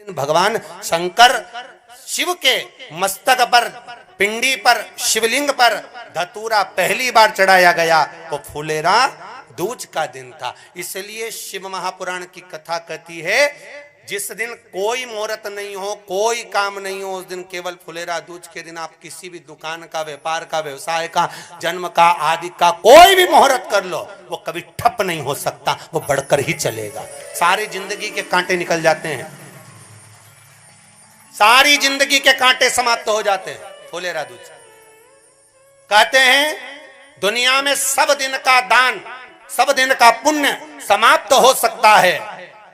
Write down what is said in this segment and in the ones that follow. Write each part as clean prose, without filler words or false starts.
भगवान शंकर शिव के मस्तक पर, पिंडी पर, शिवलिंग पर धतूरा पहली बार चढ़ाया गया, वो फुलेरा दूज का दिन था। इसलिए शिव महापुराण की कथा कहती है जिस दिन कोई मुहूर्त नहीं हो, कोई काम नहीं हो, उस दिन केवल फुलेरा दूज के दिन आप किसी भी दुकान का, व्यापार का, व्यवसाय का, जन्म का, आदि का कोई भी मुहूर्त कर लो, वो कभी ठप नहीं हो सकता, वो बढ़कर ही चलेगा। सारी जिंदगी के कांटे निकल जाते हैं, सारी जिंदगी के कांटे समाप्त हो जाते हैं फुलेरा दूज। कहते हैं दुनिया में सब दिन का दान, सब दिन का पुण्य समाप्त हो सकता है,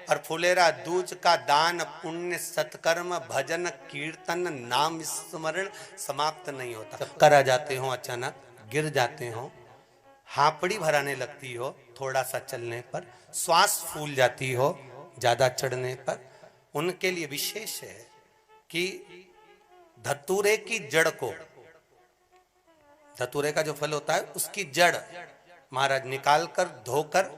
और फुलेरा दूज का दान, पुण्य, सत्कर्म, भजन, कीर्तन, नाम स्मरण समाप्त नहीं होता। चक्कर आ जाते हो, अचानक गिर जाते हो, हापड़ी भराने लगती हो थोड़ा सा चलने पर, श्वास फूल जाती हो ज्यादा चढ़ने पर, उनके लिए विशेष है कि धतूरे की जड़ को, धतूरे का जो फल होता है उसकी जड़ महाराज निकाल कर, धोकर,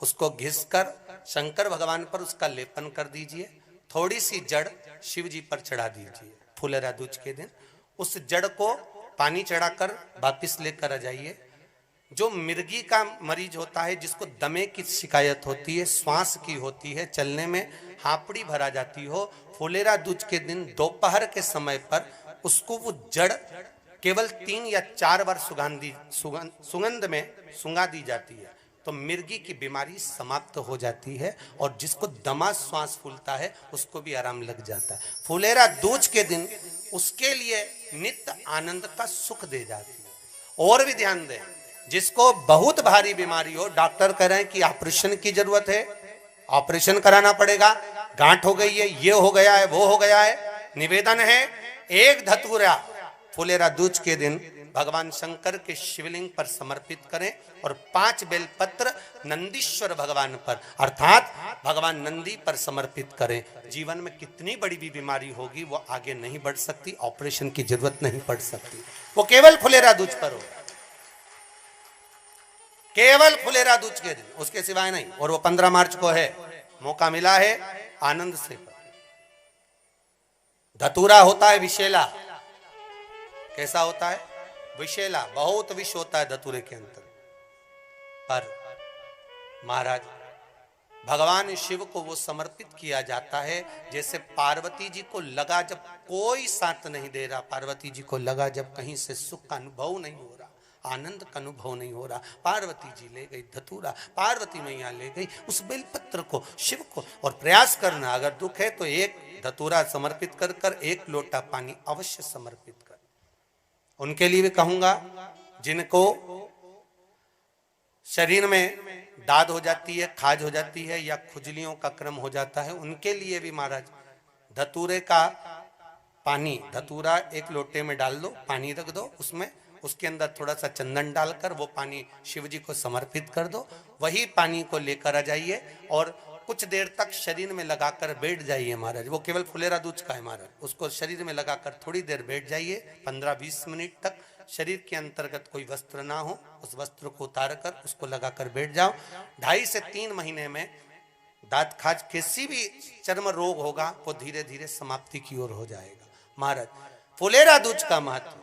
उसको घिस कर शंकर भगवान पर उसका लेपन कर दीजिए, थोड़ी सी जड़ शिव जी पर चढ़ा दीजिए फुलेरा दूज के दिन। उस जड़ को पानी चढ़ाकर वापिस लेकर आ जाइए। जो मिर्गी का मरीज होता है, जिसको दमे की शिकायत होती है, श्वास की होती है, चलने में हापड़ी भरा जाती हो, फुलेरा दूज के दिन दोपहर के समय पर उसको वो जड़ केवल 3 या 4 बार सुगंध में सुंगा दी जाती है, तो मिर्गी की बीमारी समाप्त हो जाती है, और जिसको दमा श्वास फूलता है उसको भी आराम लग जाता है। फुलेरा दूज के दिन उसके लिए नित्य आनंद का सुख दे जाती है। और भी ध्यान दें, जिसको बहुत भारी बीमारी हो, डॉक्टर कह रहे हैं कि ऑपरेशन की जरूरत है, ऑपरेशन कराना पड़ेगा, गांठ हो गई है, ये हो गया है, वो हो गया है, निवेदन है एक धतूरा फुलेरा दूज के दिन भगवान शंकर के शिवलिंग पर समर्पित करें, और 5 बेलपत्र नंदीश्वर भगवान पर अर्थात भगवान नंदी पर समर्पित करें। जीवन में कितनी बड़ी भी बीमारी होगी वो आगे नहीं बढ़ सकती, ऑपरेशन की जरूरत नहीं पड़ सकती, वो केवल फुलेरा दूज पर हो, केवल फुलेरा दूज के दिन, उसके सिवाय नहीं। और वो 15 मार्च को है, मौका मिला है, आनंद से। धतूरा होता है विषैला, कैसा होता है? विषैला, बहुत विष होता है धतूरे के अंदर। पर महाराज भगवान शिव को वो समर्पित किया जाता है जैसे पार्वती जी को लगा, जब कोई साथ नहीं दे रहा, पार्वती जी को लगा जब कहीं से सुख का अनुभव नहीं हो रहा, आनंद का अनुभव नहीं हो रहा, पार्वती जी ले गई धतूरा, पार्वती मैया ले गई उस बेलपत्र को शिव को। और प्रयास करना, अगर दुख है तो एक धतूरा समर्पित कर कर 1 लोटा पानी अवश्य समर्पित कर। उनके लिए भी कहूंगा जिनको शरीर में दाद हो जाती है, खाज हो जाती है, या खुजलियों का क्रम हो जाता है, उनके लिए भी महाराज धतूरे का पानी, धतूरा 1 लोटे में डाल दो, पानी रख दो उसमें, उसके अंदर थोड़ा सा चंदन डालकर वो पानी शिव जी को समर्पित कर दो। वही पानी को लेकर आ जाइए और कुछ देर तक शरीर में लगाकर बैठ जाइए महाराज। वो केवल फुलेरा दूज का है महाराज, उसको शरीर में लगाकर थोड़ी देर बैठ जाइए, 15-20 मिनट तक। शरीर के अंतर्गत कोई वस्त्र ना हो, उस वस्त्र को उतार कर उसको लगाकर बैठ जाओ। 2.5 से 3 महीने में दांत खाज, किसी भी चर्म रोग होगा वो धीरे धीरे समाप्ति की ओर हो जाएगा। महाराज फुलेरा दूज का महत्व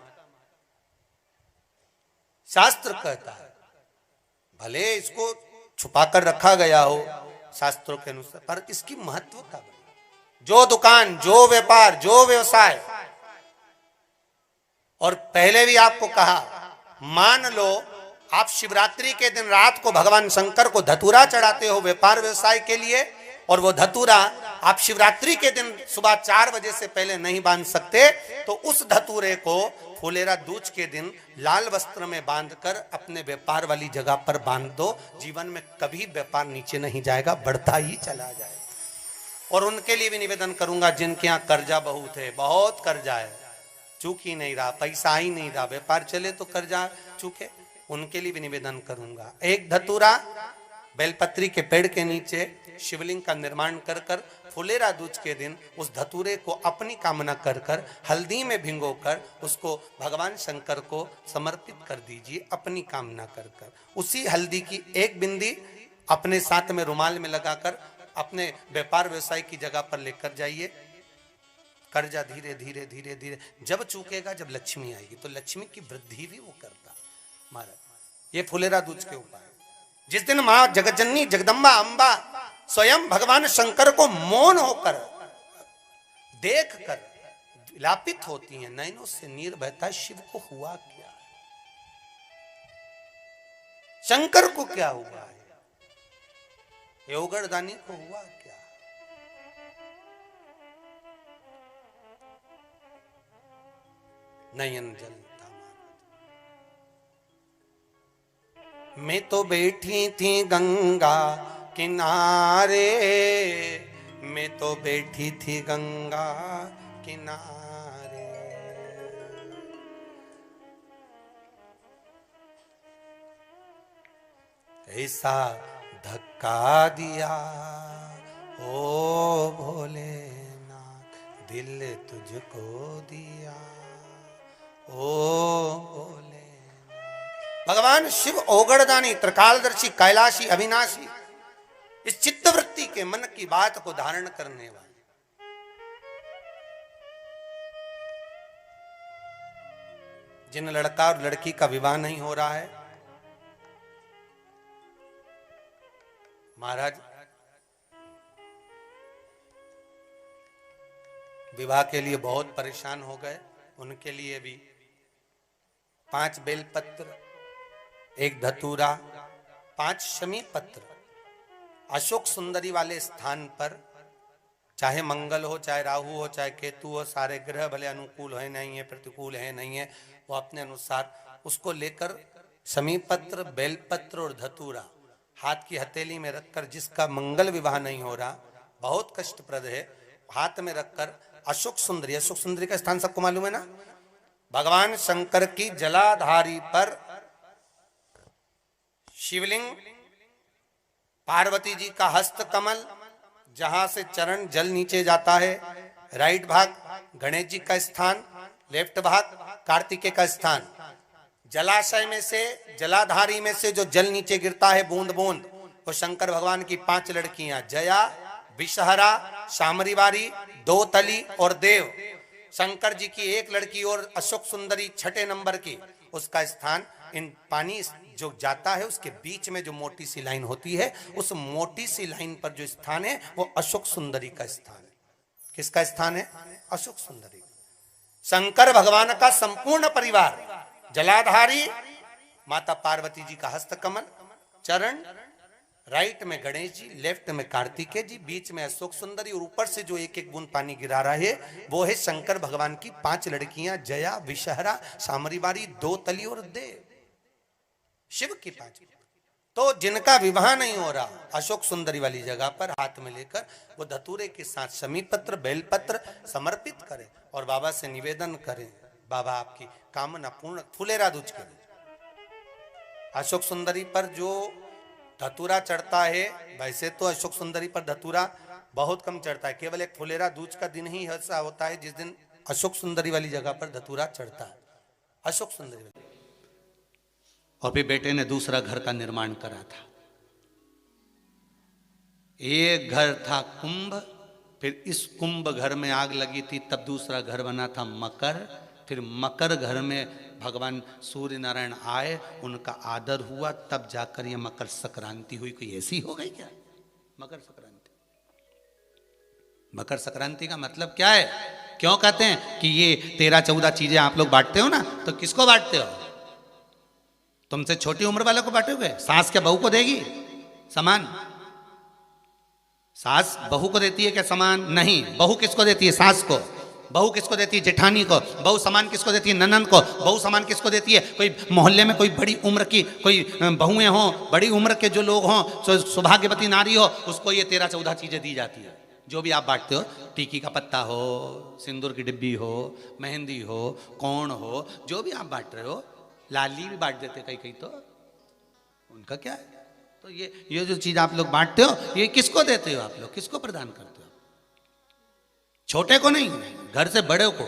शास्त्र कहता है, भले इसको छुपाकर रखा गया हो शास्त्रों के अनुसार, पर इसकी महत्व का, जो दुकान, जो व्यापार, जो व्यवसाय, और पहले भी आपको कहा, मान लो आप शिवरात्रि के दिन रात को भगवान शंकर को धतूरा चढ़ाते हो व्यापार व्यवसाय के लिए, और वो धतूरा आप शिवरात्रि के दिन सुबह 4 बजे से पहले नहीं बांध सकते, तो उस धतूरे को फुलेरा दूज के दिन लाल वस्त्र में बांधकर अपने व्यापार वाली जगह पर बांध दो। जीवन में कभी व्यापार नीचे नहीं जाएगा, बढ़ता ही चला जाएगा। और उनके लिए भी निवेदन करूंगा जिनके यहाँ कर्जा बहुत है, बहुत कर्जा है, चूक ही नहीं रहा, पैसा ही नहीं रहा, व्यापार चले तो कर्जा चूके, उनके लिए भी निवेदन करूंगा, एक धतूरा बेलपत्री के पेड़ के नीचे शिवलिंग का निर्माण कर कर फुलेरा दूज के दिन उस धतूरे को अपनी कामना कर कर हल्दी में भिंगोकर उसको भगवान शंकर को समर्पित कर दीजिए अपनी कामना कर कर। उसी हल्दी की 1 बिंदी अपने साथ में रुमाल में लगाकर अपने व्यापार व्यवसाय की जगह पर लेकर जाइए। कर्जा धीरे धीरे धीरे धीरे जब चूकेगा, जब लक्ष्मी आएगी, तो लक्ष्मी की वृद्धि भी वो करता महाराज। ये फुलेरा दूज के उपाय। जिस दिन मां जगज्जननी जगदम्बा अंबा स्वयं भगवान शंकर को मौन होकर देख कर विलापित होती हैं, नैनों से नीर बहता, शिव को हुआ क्या, शंकर को क्या हुआ है, योगरदानी को हुआ क्या। नयन जलता मैं तो बैठी थी गंगा किनारे, मैं तो बैठी थी गंगा किनारे, ऐसा धक्का दिया ओ भोलेनाथ, दिल तुझको दिया ओ भोलेनाथ। भगवान शिव ओगड़दानी, त्रिकालदर्शी, कैलाशी, अविनाशी, इस चित्तवृत्ति के मन की बात को धारण करने वाले, जिन लड़का और लड़की का विवाह नहीं हो रहा है, महाराज विवाह के लिए बहुत परेशान हो गए, उनके लिए भी 5 बेलपत्र, 1 धतूरा, 5 शमी पत्र अशोक सुंदरी वाले स्थान पर, चाहे मंगल हो, चाहे राहु हो, चाहे केतु हो, सारे ग्रह भले अनुकूल है नहीं है, प्रतिकूल है नहीं है, वो अपने अनुसार उसको लेकर शमी पत्र, बेलपत्र और धतूरा हाथ की हथेली में रखकर, जिसका मंगल विवाह नहीं हो रहा, बहुत कष्टप्रद है, हाथ में रखकर अशोक सुंदरी, अशोक सुंदरी का स्थान सबको मालूम है ना, भगवान शंकर की जलाधारी पर शिवलिंग, पार्वती जी का हस्त कमल, जहां से चरण जल नीचे जाता है, राइट भाग गणेश जी का स्थान, लेफ्ट भाग कार्तिकेय का स्थान, जलाशय में से, जलाधारी में से जो जल नीचे गिरता है बूंद बूंद, वो शंकर भगवान की 5 लड़कियां, जया, विषहरा, शामरीवारी, दोतली और देव। शंकर जी की 1 लड़की और अशोक सुंदरी 6 नंबर की, उसका स्थान, इन पानी जो जाता है उसके बीच में जो मोटी सी लाइन होती है, उस मोटी सी लाइन पर जो स्थान है वो अशोक सुंदरी का स्थान है। किसका स्थान है? अशोक सुंदरी। शंकर भगवान का संपूर्ण परिवार, जलाधारी माता पार्वती जी का हस्तकमल, चरण, राइट में गणेश जी, लेफ्ट में कार्तिकेय जी, बीच में अशोक सुंदरी, और ऊपर से जो 1-1 बूंद पानी गिरा रहा है वो है शंकर भगवान की 5 लड़कियां, जया, विषहरा, शामरीवारी, दोतली और देव। शिव की 5। तो जिनका विवाह नहीं हो रहा, अशोक सुंदरी वाली जगह पर हाथ में लेकर वो धतूरे के साथ शमी पत्र, बेलपत्र समर्पित करें और बाबा से निवेदन करें, बाबा आपकी कामना पूर्ण, फुलेरा दूज करें। अशोक सुंदरी पर जो धतूरा चढ़ता है, वैसे तो अशोक सुंदरी पर धतूरा बहुत कम चढ़ता है, केवल एक फुलेरा दूज का दिन ही ऐसा होता है जिस दिन अशोक सुंदरी वाली जगह पर धतूरा चढ़ता है, अशोक सुंदरी वाली। और फिर बेटे ने दूसरा घर का निर्माण करा था। एक घर था कुंभ, फिर इस कुंभ घर में आग लगी थी, तब दूसरा घर बना था मकर, फिर मकर घर में भगवान सूर्य नारायण आए, उनका आदर हुआ, तब जाकर ये मकर संक्रांति हुई। कोई ऐसी हो गई क्या मकर संक्रांति? मकर संक्रांति का मतलब क्या है? क्यों कहते हैं कि ये 13-14 चीजें आप लोग बांटते हो ना, तो किसको बांटते हो? तुमसे छोटी उम्र वालों को बांटोगे? सास क्या बहू को देगी समान? सास बहू को देती है क्या समान? नहीं। बहू किसको देती है? सास को। बहू किसको देती है? जेठानी को। बहू समान किसको देती है? ननन को। बहू समान किसको देती है? कोई मोहल्ले में कोई बड़ी उम्र की कोई बहुएं हों, बड़ी उम्र के जो लोग हों, सौभाग्यवती नारी हो, उसको ये 13-14 चीजें दी जाती है। जो भी आप बांटते हो, टीकी का पत्ता हो, सिंदूर की डिब्बी हो, मेहंदी हो, कौन हो, जो भी आप बांट रहे हो, लाली भी बांट देते कई कई, तो उनका क्या है? तो ये जो चीज आप लोग बांटते हो, ये किसको देते हो? आप लोग किसको प्रदान करते हो? छोटे को नहीं, घर से बड़े को,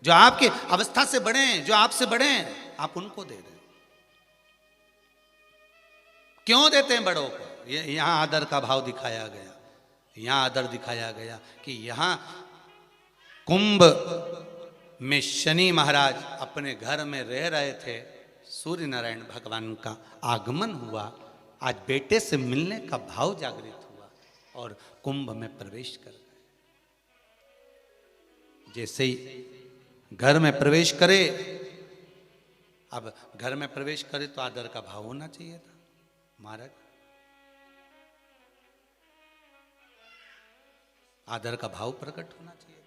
जो आपके अवस्था से बड़े हैं, जो आपसे बड़े हैं, आप उनको दे रहे हो। क्यों देते हैं बड़ों को? ये यहां आदर का भाव दिखाया गया, यहां आदर दिखाया गया कि यहां कुंभ में शनि महाराज अपने घर में रह रहे थे, सूर्य नारायण भगवान का आगमन हुआ, आज बेटे से मिलने का भाव जागृत हुआ और कुंभ में प्रवेश कर गए। जैसे ही घर में प्रवेश करे, अब घर में प्रवेश करे तो आदर का भाव होना चाहिए था महाराज, आदर का भाव प्रकट होना चाहिए।